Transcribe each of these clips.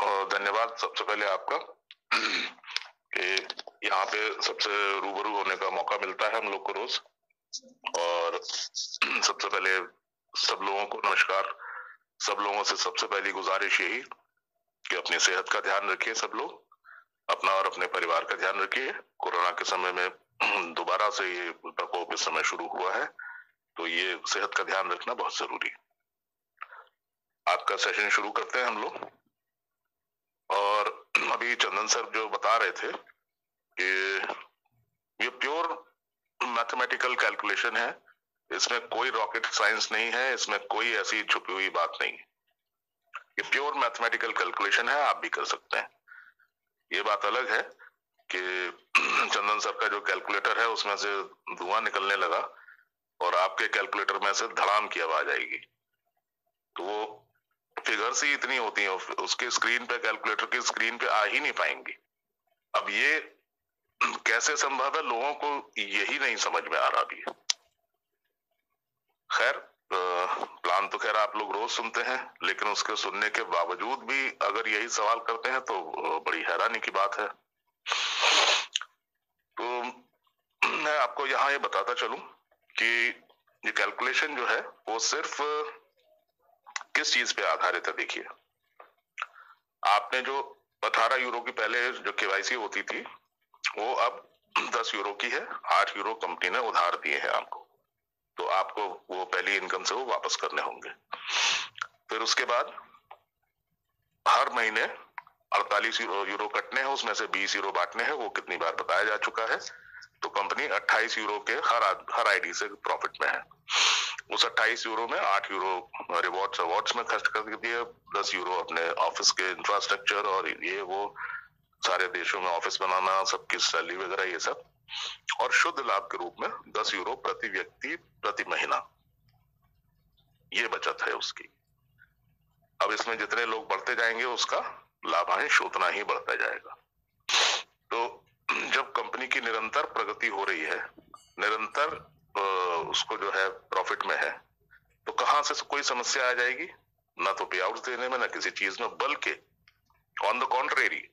धन्यवाद सबसे पहले आपका कि यहाँ पे सबसे रूबरू होने का मौका मिलता है हम लोग को रोज। और सबसे पहले सब लोगों को नमस्कार। सब लोगों से सबसे पहली गुजारिश यही कि अपनी सेहत का ध्यान रखिए, सब लोग अपना और अपने परिवार का ध्यान रखिए। कोरोना के समय में दोबारा से ये प्रकोप इस समय शुरू हुआ है, तो ये सेहत का ध्यान रखना बहुत जरूरी है। आज का सेशन शुरू करते हैं हम लोग। और अभी चंदन सर जो बता रहे थे कि ये प्योर मैथमेटिकल कैलकुलेशन है, इसमें कोई रॉकेट साइंस नहीं है, इसमें कोई ऐसी छुपी हुई बात नहीं है। ये प्योर मैथमेटिकल कैलकुलेशन है, आप भी कर सकते हैं। ये बात अलग है कि चंदन सर का जो कैलकुलेटर है उसमें से धुआं निकलने लगा और आपके कैलकुलेटर में से धड़ाम की आवाज आएगी, तो वो फिगर्स ही इतनी होती हैं, उसके स्क्रीन पे, कैलकुलेटर की स्क्रीन पे आ ही नहीं पाएंगी। अब ये कैसे संभव है, लोगों को यही नहीं समझ में आ रहा भी है। खैर, प्लान तो खैर आप लोग रोज सुनते हैं, लेकिन उसके सुनने के बावजूद भी अगर यही सवाल करते हैं तो बड़ी हैरानी की बात है। तो मैं आपको यहाँ ये बताता चलूं कि ये कैलकुलेशन जो है वो सिर्फ किस चीज पे आधारित है। देखिए, आपने जो 18 यूरो की पहले जो केवाईसी होती थी वो अब 10 यूरो की है। 8 यूरो कंपनी ने उधार दिए हैं आपको, तो आपको वो पहली इनकम से वो वापस करने होंगे। फिर उसके बाद हर महीने 48 यूरो कटने हैं, उसमें से 20 यूरो बांटने हैं, वो कितनी बार बताया जा चुका है। तो कंपनी 28 यूरो के हर आईडी से प्रॉफिट में है। उस 28 यूरो में 8 यूरो रिवॉर्ड्स अवार्ड्स में खर्च कर दिए, 10 यूरो अपने ऑफिस के इंफ्रास्ट्रक्चर और ये वो सारे देशों में ऑफिस बनाना, सबकी सैलरी वगैरह ये सब, और शुद्ध लाभ के रूप में 10 यूरो प्रति व्यक्ति प्रति महीना, ये बचत है उसकी। अब इसमें जितने लोग बढ़ते जाएंगे उसका लाभांश उतना ही बढ़ता जाएगा। तो जब कंपनी की निरंतर प्रगति हो रही है, निरंतर उसको जो है प्रॉफिट में है, तो कहां से कोई समस्या आ जाएगी? ना तो पे आउट देने में, ना किसी चीज में, बल्कि ऑन द कॉन्ट्रेरी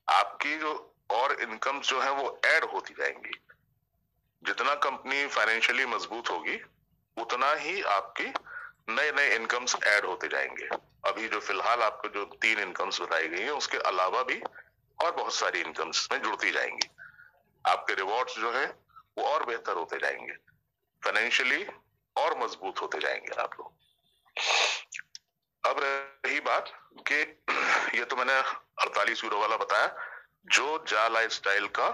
आपकी जो और इनकम जो है वो ऐड होती जाएंगी। जितना कंपनी फाइनेंशियली मजबूत होगी उतना ही आपकी नए नए इनकम्स ऐड होते जाएंगे। अभी जो फिलहाल आपको जो 3 इनकम्स बताई गई है उसके अलावा भी और बहुत सारी इनकम्स में जुड़ती जाएंगी। आपके रिवॉर्ड्स जो है वो और बेहतर होते जाएंगे, फाइनेंशियली और मजबूत होते जाएंगे आप लोग। अब रही बात कि ये तो मैंने 48 यूरो वाला बताया, जो जा लाइफस्टाइल का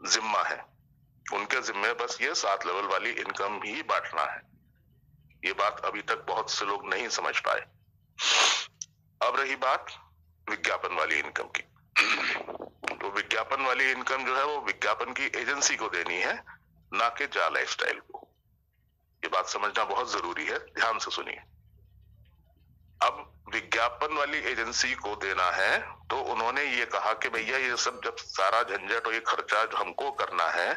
जिम्मा है उनके जिम्मे बस ये 7 लेवल वाली इनकम ही बांटना है। ये बात अभी तक बहुत से लोग नहीं समझ पाए। अब रही बात विज्ञापन वाली इनकम की। तो विज्ञापन वाली इनकम जो है वो विज्ञापन की एजेंसी को देनी है, ना कि जा लाइफस्टाइल को। ये बात समझना बहुत जरूरी है, ध्यान से सुनिए। अब विज्ञापन वाली एजेंसी को देना है तो उन्होंने ये कहा कि भैया ये सब जब सारा झंझट और ये खर्चा जो हमको करना है,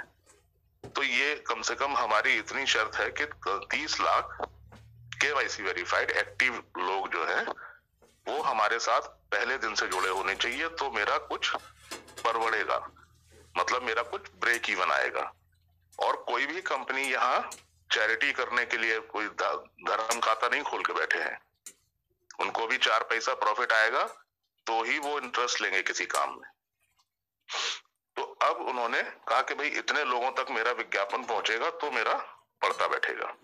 तो ये कम से कम हमारी इतनी शर्त है कि 30 लाख केवाईसी वेरीफाइड एक्टिव लोग जो हैं वो हमारे साथ पहले दिन से जुड़े होने चाहिए, तो मेरा कुछ परवड़ेगा, मतलब मेरा कुछ ब्रेक इवन आएगा। और कोई भी कंपनी यहाँ चैरिटी करने के लिए कोई धर्म खाता नहीं खोल के बैठे हैं। उनको भी 4 पैसा प्रॉफिट आएगा तो ही वो इंटरेस्ट लेंगे किसी काम में। तो अब उन्होंने कहा कि भाई इतने लोगों तक मेरा विज्ञापन पहुंचेगा तो मेरा पड़ता बैठेगा।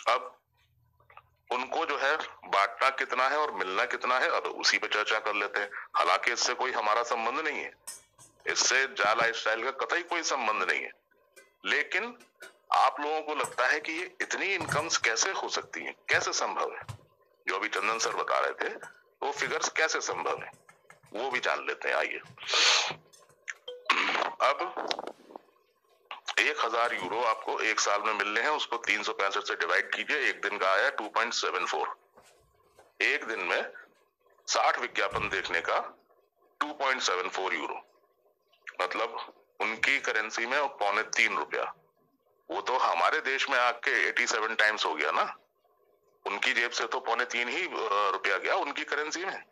अब उनको जो है बांटना कितना है और मिलना कितना है, अब उसी पे चर्चा कर लेते हैं। हालांकि इससे कोई हमारा संबंध नहीं है, इससे जा लाइफस्टाइल का कतई कोई संबंध नहीं है, लेकिन आप लोगों को लगता है कि ये इतनी इनकम्स कैसे हो सकती हैं, कैसे संभव है? जो अभी चंदन सर बता रहे थे वो फिगर्स कैसे संभव है वो भी जान लेते हैं, आइए। अब 1000 यूरो आपको एक साल में मिलने हैं, उसको 365 से डिवाइड कीजिए, एक दिन का आया 2.74। एक दिन में 60 विज्ञापन देखने का 2.74 यूरो, मतलब उनकी करेंसी में 3.25 रुपया। वो तो हमारे देश में आके 87 टाइम्स हो गया ना, उनकी जेब से तो 3.25 ही रुपया गया उनकी करेंसी में।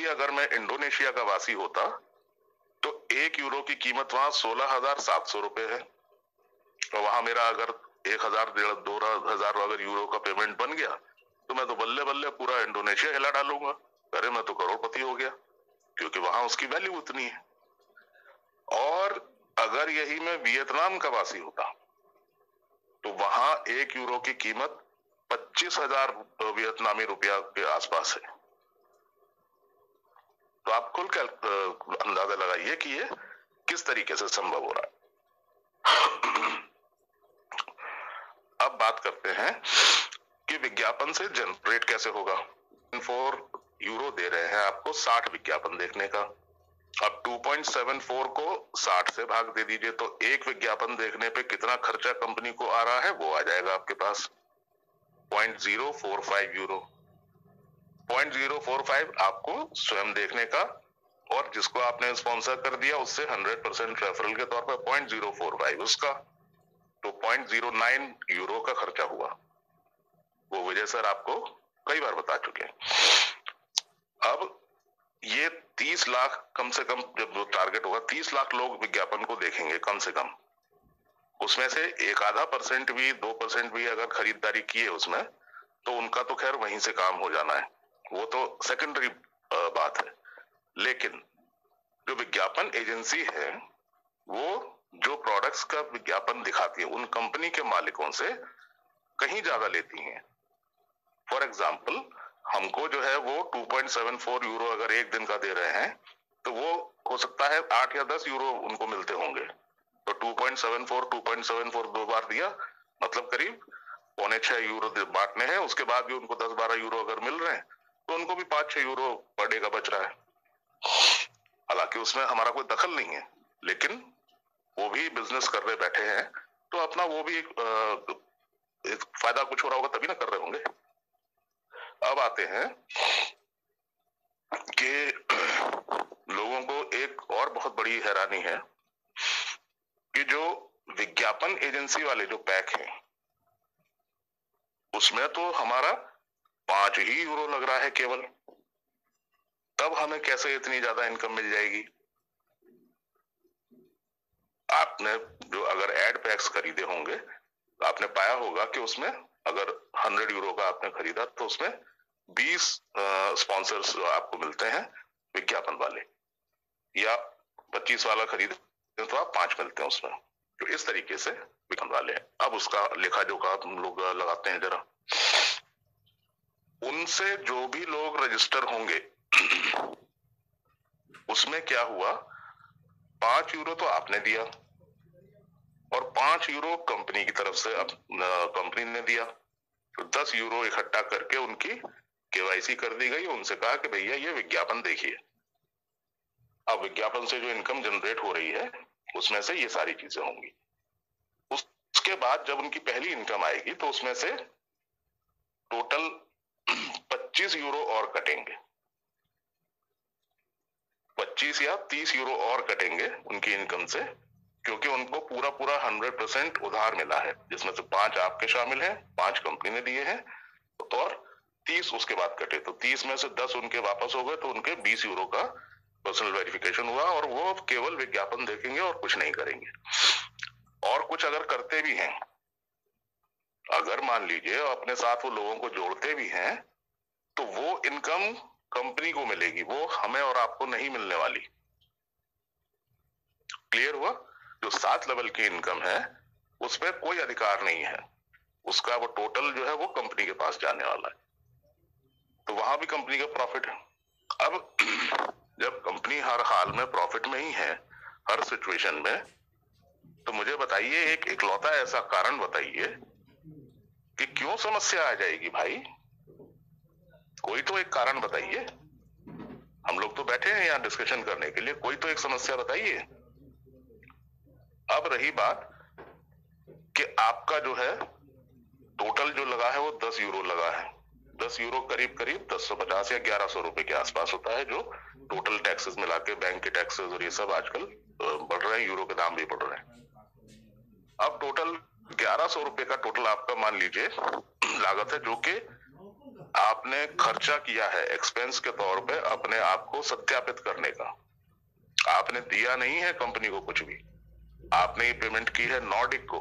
वही अगर मैं इंडोनेशिया का वासी होता तो 1 यूरो की कीमत वहां 16,700 रुपए है, और वहां मेरा अगर 1,000 2,000 अगर यूरो का पेमेंट बन गया तो मैं तो बल्ले बल्ले पूरा इंडोनेशिया हिला डालूंगा। अरे मैं तो करोड़पति हो गया, क्योंकि वहां उसकी वैल्यू उतनी है। और अगर यही मैं वियतनाम का वासी होता तो वहां 1 यूरो की कीमत 25,000 वियतनामी रुपया के आसपास है। तो आप कुल अंदाजा लगाइए कि ये किस तरीके से संभव हो रहा है। अब बात करते हैं कि विज्ञापन से जनरेट कैसे होगा। 4 यूरो दे रहे हैं आपको 60 विज्ञापन देखने का। अब 2.74 को 60 से भाग दे दीजिए तो एक विज्ञापन देखने पे कितना खर्चा कंपनी को आ रहा है वो आ जाएगा आपके पास 0.045 यूरो। 0.045 आपको स्वयं देखने का, और जिसको आपने स्पॉन्सर कर दिया उससे 100% रेफरल के तौर पर 0.045 उसका, तो 0.09 यूरो का खर्चा हुआ। वो विजय सर आपको कई बार बता चुके हैं। अब ये 30 लाख कम से कम, जब टारगेट होगा 30 लाख लोग विज्ञापन को देखेंगे कम से कम, उसमें से 1.5% भी 2% भी अगर खरीदारी किए उसमें, तो उनका तो खैर वहीं से काम हो जाना है, वो तो सेकेंडरी बात है। लेकिन जो विज्ञापन एजेंसी है वो जो प्रोडक्ट्स का विज्ञापन दिखाती है उन कंपनी के मालिकों से कहीं ज्यादा लेती हैं। फॉर एग्जाम्पल हमको जो है वो 2.74 यूरो अगर एक दिन का दे रहे हैं तो वो हो सकता है 8 या 10 यूरो उनको मिलते होंगे, तो 2.74 2 बार दिया मतलब करीब 5.25 यूरो बांटने हैं, उसके बाद भी उनको 10-12 यूरो अगर मिल रहे हैं तो उनको भी 5-6 यूरो पर डे का बच रहा है। हालांकि उसमें हमारा कोई दखल नहीं है, लेकिन वो भी बिजनेस कर रहे बैठे हैं तो अपना वो भी एक फायदा कुछ हो रहा होगा तभी ना कर रहे होंगे। अब आते हैं कि लोगों को एक और बहुत बड़ी हैरानी है कि जो विज्ञापन एजेंसी वाले जो पैक हैं उसमें तो हमारा 5 ही यूरो लग रहा है केवल, तब हमें कैसे इतनी ज्यादा इनकम मिल जाएगी। आपने जो अगर एड पैक्स खरीदे होंगे तो आपने पाया होगा कि उसमें अगर 100 यूरो का आपने खरीदा तो उसमें 20 स्पॉन्सर्स आपको मिलते हैं विज्ञापन वाले, या 25 वाला खरीदे तो आप 5 मिलते हैं उसमें, तो इस तरीके से विज्ञापन वाले हैं। अब उसका लेखा जोखा हम लोग लगाते हैं जरा, उनसे जो भी लोग रजिस्टर होंगे उसमें क्या हुआ, 5 यूरो तो आपने दिया और 5 यूरो कंपनी की तरफ से कंपनी ने दिया, तो 10 यूरो इकट्ठा करके उनकी केवाईसी कर दी गई, उनसे कहा कि भैया ये विज्ञापन देखिए। अब विज्ञापन से जो इनकम जनरेट हो रही है उसमें से ये सारी चीजें होंगी। उसके बाद जब उनकी पहली इनकम आएगी तो उसमें से टोटल 25 यूरो और कटेंगे, 25 या 30 यूरो और कटेंगे उनकी इनकम से, क्योंकि उनको पूरा पूरा 100% उधार मिला है, जिसमें से 5 आपके शामिल हैं, 5 कंपनी ने दिए हैं, और 30 उसके बाद कटे, तो 30 में से 10 उनके वापस हो गए, तो उनके 20 यूरो का पर्सनल वेरिफिकेशन हुआ और वो केवल विज्ञापन देखेंगे और कुछ नहीं करेंगे। और कुछ अगर करते भी हैं, अगर मान लीजिए अपने साथ वो लोगों को जोड़ते भी हैं, तो वो इनकम कंपनी को मिलेगी, वो हमें और आपको नहीं मिलने वाली। क्लियर हुआ? जो 7 लेवल की इनकम है उस पर कोई अधिकार नहीं है, उसका वो टोटल जो है वो कंपनी के पास जाने वाला है, तो वहां भी कंपनी का प्रॉफिट है। अब जब कंपनी हर हाल में प्रॉफिट में ही है हर सिचुएशन में, तो मुझे बताइए एक इकलौता ऐसा कारण बताइए कि क्यों समस्या आ जाएगी भाई, कोई तो एक कारण बताइए। हम लोग तो बैठे हैं यहाँ डिस्कशन करने के लिए, कोई तो एक समस्या बताइए। अब रही बात कि आपका जो है टोटल जो लगा है वो 10 यूरो लगा है, 10 यूरो करीब करीब 1050 या 1100 रुपए के आसपास होता है, जो टोटल टैक्सेस मिला के, बैंक के टैक्सेस और ये सब आजकल बढ़ रहे हैं, यूरो के दाम भी बढ़ रहे हैं। अब टोटल 1100 रुपए का टोटल आपका मान लीजिए लागत है, जो कि आपने खर्चा किया है एक्सपेंस के तौर पे अपने आप को सत्यापित करने का। आपने दिया नहीं है कंपनी को कुछ भी, आपने ये पेमेंट की है नॉर्डिक को,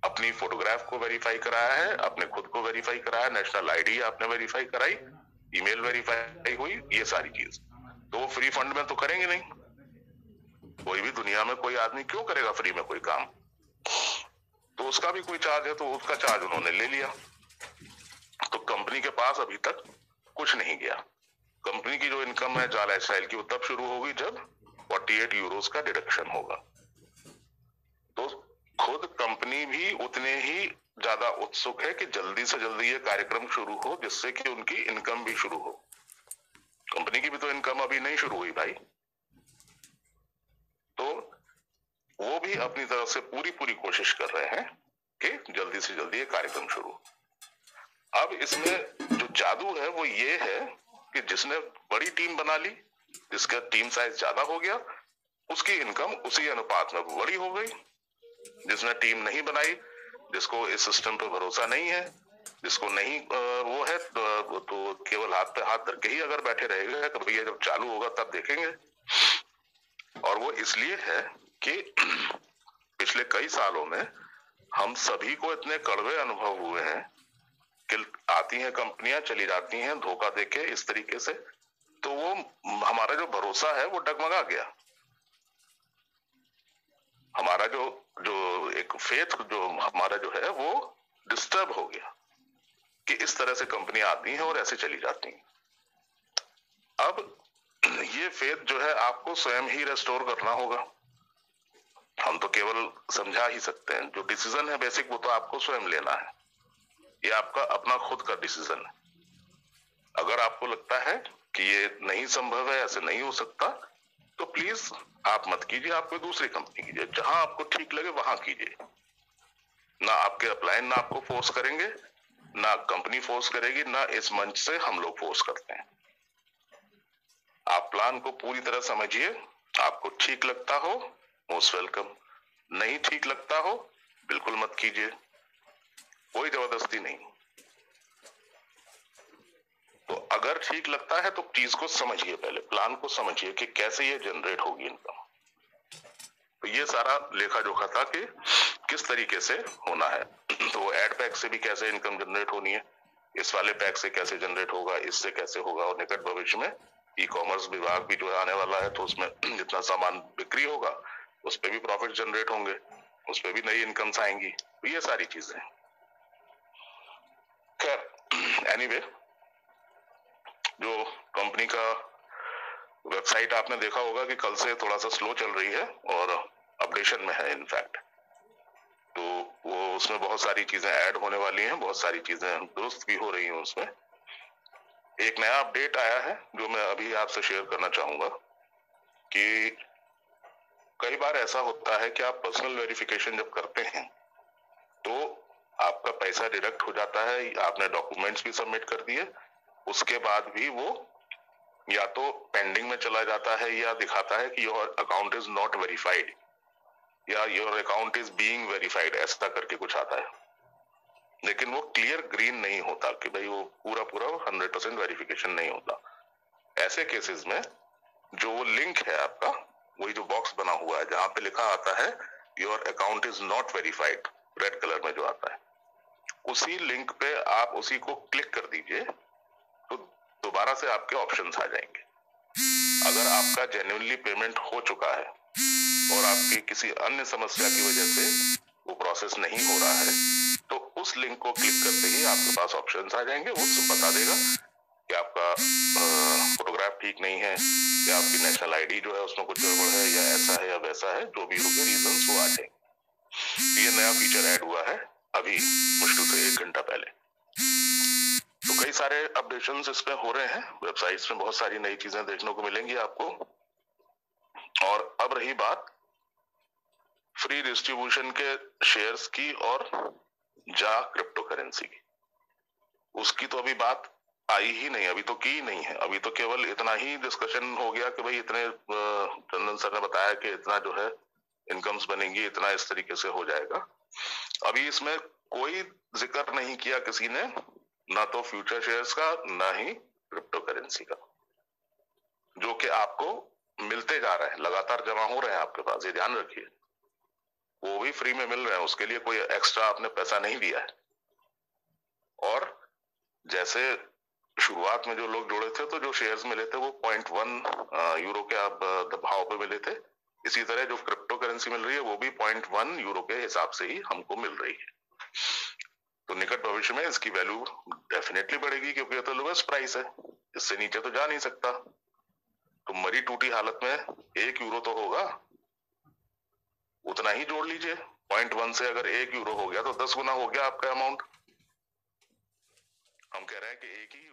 अपनी फोटोग्राफ को वेरीफाई कराया है, अपने खुद को वेरीफाई कराया, नेशनल आईडी आपने वेरीफाई कराई, ईमेल वेरीफाई हुई, ये सारी चीज तो वो फ्री फंड में तो करेंगे नहीं। कोई भी दुनिया में कोई आदमी क्यों करेगा फ्री में कोई काम, तो उसका भी कोई चार्ज है, तो उसका चार्ज उन्होंने ले लिया। तो कंपनी के पास अभी तक कुछ नहीं गया। कंपनी की जो इनकम है जाला स्टाइल की वो तब शुरू होगी जब 48 यूरोस का डिडक्शन होगा। तो खुद कंपनी भी उतने ही ज्यादा उत्सुक है कि जल्दी से जल्दी ये कार्यक्रम शुरू हो जिससे कि उनकी इनकम भी शुरू हो। कंपनी की भी तो इनकम अभी नहीं शुरू हुई भाई, तो वो भी अपनी तरफ से पूरी पूरी कोशिश कर रहे हैं कि जल्दी से जल्दी ये कार्यक्रम शुरू। अब इसमें जो जादू है वो ये है कि जिसने बड़ी टीम बना ली, जिसका टीम साइज ज्यादा हो गया, उसकी इनकम उसी अनुपात में बड़ी हो गई। जिसने टीम नहीं बनाई, जिसको इस सिस्टम पे भरोसा नहीं है, जिसको नहीं वो है तो केवल हाथ पे हाथ धर के ही अगर बैठे रहेगा तो भैया जब चालू होगा तब देखेंगे। और वो इसलिए है कि पिछले कई सालों में हम सभी को इतने कड़वे अनुभव हुए हैं कि आती हैं कंपनियां चली जाती हैं धोखा देके इस तरीके से, तो वो हमारा जो भरोसा है वो डगमगा गया। हमारा जो जो एक फेथ जो हमारा जो है वो डिस्टर्ब हो गया कि इस तरह से कंपनियां आती हैं और ऐसे चली जाती हैं। अब ये फेथ जो है आपको स्वयं ही रेस्टोर करना होगा। हम तो केवल समझा ही सकते हैं, जो डिसीजन है बेसिक वो तो आपको स्वयं लेना है, ये आपका अपना खुद का डिसीजन है। अगर आपको लगता है कि ये नहीं संभव है, ऐसे नहीं हो सकता, तो प्लीज आप मत कीजिए, आप कोई दूसरी कंपनी कीजिए, जहां आपको ठीक लगे वहां कीजिए। ना आपके अपलाइन ना आपको फोर्स करेंगे, ना कंपनी फोर्स करेगी, ना इस मंच से हम लोग फोर्स करते हैं। आप प्लान को पूरी तरह समझिए, आपको ठीक लगता हो मोस्ट वेलकम, नहीं ठीक लगता हो बिल्कुल मत कीजिए, कोई जबरदस्ती नहीं। तो अगर ठीक लगता है तो चीज को समझिए, पहले प्लान को समझिए कि कैसे ये जनरेट होगी इनकम। तो ये सारा लेखा जोखा था कि किस तरीके से होना है। तो एड पैक से भी कैसे इनकम जनरेट होनी है, इस वाले पैक से कैसे जनरेट होगा, इससे कैसे होगा, और निकट भविष्य में ई कॉमर्स विभाग भी जो आने वाला है तो उसमें जितना सामान बिक्री होगा उस पर भी प्रॉफिट जनरेट होंगे, उस पर भी नई इनकम्स आएंगी। तो ये सारी चीजें। खैर एनीवे, जो कंपनी का वेबसाइट आपने देखा होगा कि कल से थोड़ा सा स्लो चल रही है और अपडेशन में है इनफैक्ट, तो वो उसमें बहुत सारी चीजें ऐड होने वाली हैं, बहुत सारी चीजें दुरुस्त भी हो रही हैं उसमें। एक नया अपडेट आया है जो मैं अभी आपसे शेयर करना चाहूंगा कि कई बार ऐसा होता है कि आप पर्सनल वेरिफिकेशन जब करते हैं तो आपका पैसा डिडक्ट हो जाता है, आपने डॉक्यूमेंट्स भी सबमिट कर दिए, उसके बाद भी वो या तो पेंडिंग में चला जाता है या दिखाता है कि your account is not verified या your account is being verified, ऐसा करके कुछ आता है। लेकिन वो क्लियर ग्रीन नहीं होता कि भाई वो पूरा 100% वेरिफिकेशन नहीं होता। ऐसे केसेस में जो वो लिंक है आपका, वही जो बॉक्स बना हुआ है जहां पे लिखा आता है your account is not verified, red colour में जो आता है, उसी लिंक पे आप उसी को क्लिक कर दीजिए तो दोबारा से आपके ऑप्शंस आ जाएंगे। अगर आपका जेन्युइनली पेमेंट हो चुका है और आपकी किसी अन्य समस्या की वजह से वो प्रोसेस नहीं हो रहा है तो उस लिंक को क्लिक करते ही आपके पास ऑप्शंस आ जाएंगे। वो बता देगा कि आपका फोटोग्राफ ठीक नहीं है या आपकी नेशनल आईडी जो है उसमें कुछ गड़बड़ है या ऐसा है या वैसा है, जो भी होगा रीजंस वो आ जाएंगे। ये नया फीचर ऐड हुआ है अभी मुश्किल से 1 घंटा पहले। तो कई सारे अपडेशंस इसमें हो रहे हैं, वेबसाइट्स में बहुत सारी नई चीजें देखने को मिलेंगी आपको। और अब रही बात फ्री डिस्ट्रीब्यूशन के शेयर्स की और जा क्रिप्टो करेंसी की, उसकी तो अभी बात आई ही नहीं, अभी तो की नहीं है। अभी तो केवल इतना ही डिस्कशन हो गया कि भाई इतने चंदन सर ने बताया कि इतना जो है इनकम्स बनेंगी, इतना इस तरीके से हो जाएगा। अभी इसमें कोई जिक्र नहीं किया किसी ने ना तो फ्यूचर शेयर्स का, ना ही क्रिप्टो करेंसी का, जो कि आपको मिलते जा रहे हैं, लगातार जमा हो रहे हैं आपके पास, ये ध्यान रखिए। वो भी फ्री में मिल रहे हैं, उसके लिए कोई एक्स्ट्रा आपने पैसा नहीं दिया है। और जैसे शुरुआत में जो लोग जुड़े थे तो जो शेयर्स मिले थे वो 0.1 यूरो के आप भाव पे मिले थे। इसी तरह जो क्रिप्टो करेंसी मिल रही है वो भी 0.1 यूरो के हिसाब से ही हमको मिल रही है। तो निकट भविष्य में इसकी वैल्यू डेफिनेटली बढ़ेगी, क्योंकि ये तो लोएस्ट प्राइस है, इससे नीचे तो जा नहीं सकता। तो मरी टूटी हालत में 1 यूरो तो होगा, उतना ही जोड़ लीजिए। 0.1 से अगर 1 यूरो हो गया तो 10 गुना हो गया आपका अमाउंट। हम कह रहे हैं कि एक ही